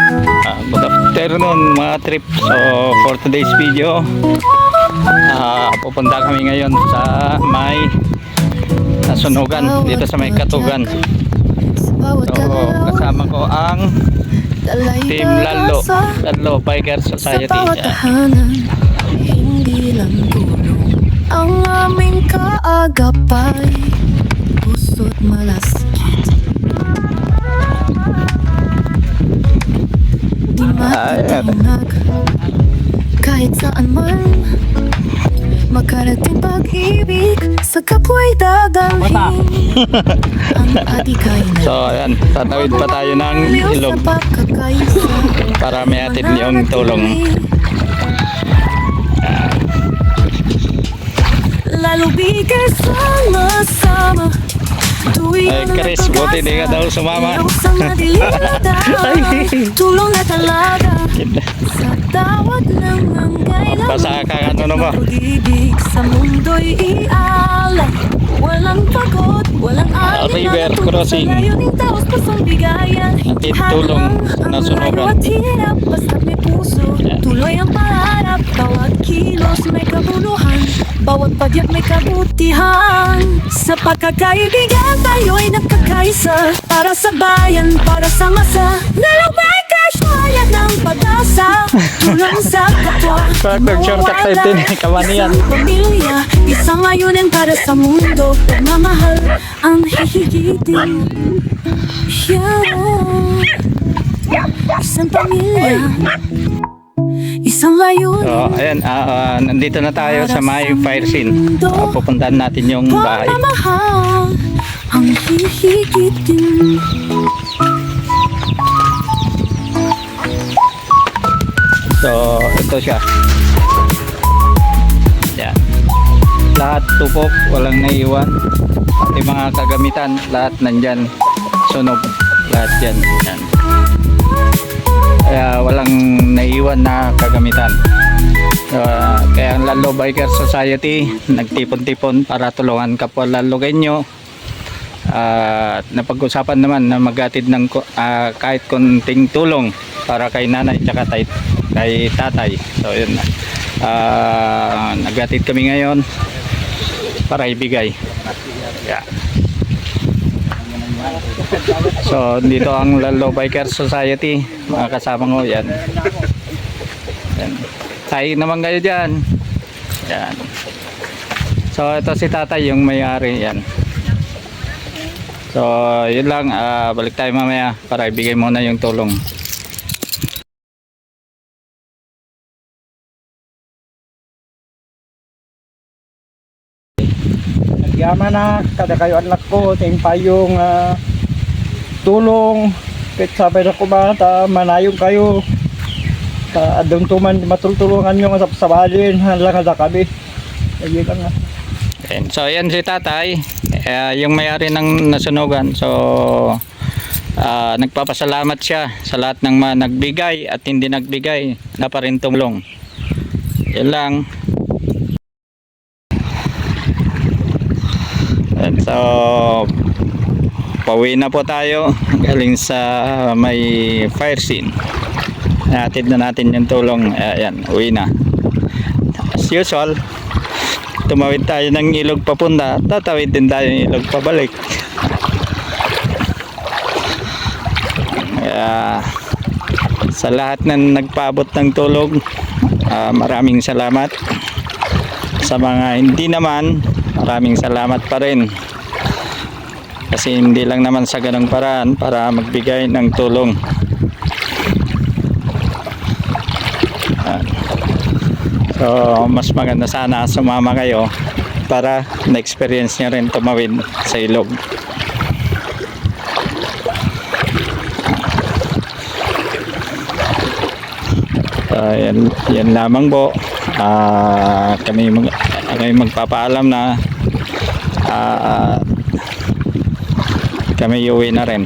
Good afternoon mga trip. So for today's video, pupunta kami ngayon sa may nasunugan dito sa may Katugan. So kasama ko ang Team Lalo Biker Society. Hindi lang tulong ang aming kaagapay, puso't malaskit. Di matitinag kahit saan man makarating pag-ibig sa kapwa'y dadalhin. Ang atikay na So ayan, tatawid pa tayo ng ilog para may atid yung tulong. Lalo bigay sama-sama. Ay Chris, buti di ka daw sumama. Tulong na talaga sa tawag ng manggay. Basta ka ano na ba? Pag-ibig sa mundo'y ialay. Walang pagod, walang river crossing. Taos pasang bigayan. Atid tulong na sunugan. At hirap, basta't may puso. Tuloy ang pangarap. Bawat kilos may kabuluhan. Bawat pagyak may kabutihan. Sa pagkakaibigan tayo'y nagkakaisa. Para sa bayan, para sa masa. Nalabay ka siya ng pag-asa. Tulong sa kapwa. Nag-shortcut tayo din, kamanian. Isang pamilya, isang ayunin para sa mundo. Pagmamahal ang hihigitin. Isang pamilya, isang layunin. So ayan, nandito na tayo sa may fire scene. Pupuntahan natin yung bahay. Pagmamahal ang hihigitin. So ito siya. Yan. Lahat tupok, walang naiwan. Pati mga kagamitan, lahat nandyan. Sunog, lahat yan. Yan. Kaya walang naiwan na kagamitan. Kaya ang Lalo Biker Society nagtipon-tipon para tulungan kapwa Lalogenyo. Napag-usapan naman na maghatid ng kahit konting tulong para kay nanay at kay tatay. So yun, naghatid kami ngayon para ibigay. Yeah. So dito ang Lalo Biker Society, mga kasama ko yan. Yan. Tayo naman kayo dyan. Yan. So ito si tatay yung may-ari yan. So yun lang, balik tayo mamaya para ibigay muna yung tulong. Yaman na kada kayo anak ko ting payong tulong kahit sabay na kumata manayong kayo adong tuman matultulungan nyo sa sabalin lang kada kami ayun lang. And so yan si tatay, yung may-ari ng nasunugan. So nagpapasalamat siya sa lahat ng mga nagbigay at hindi nagbigay na pa rin tumulong. Yan lang. And so pauwi na po tayo galing sa may fire scene. Hatid na natin yung tulong. Ayan, uwi na. As usual, tumawid tayo ng ilog papunta, tatawid din tayo ng ilog pabalik. Sa lahat na nagpaabot ng tulong, maraming salamat. Sa mga hindi naman, maraming salamat pa rin. Kasi hindi lang naman sa ganong paraan para magbigay ng tulong. So mas maganda sana sumama kayo para na-experience nyo rin tumawid sa ilog. Yan lamang po. Kami magpapaalam na kami uwi na rin.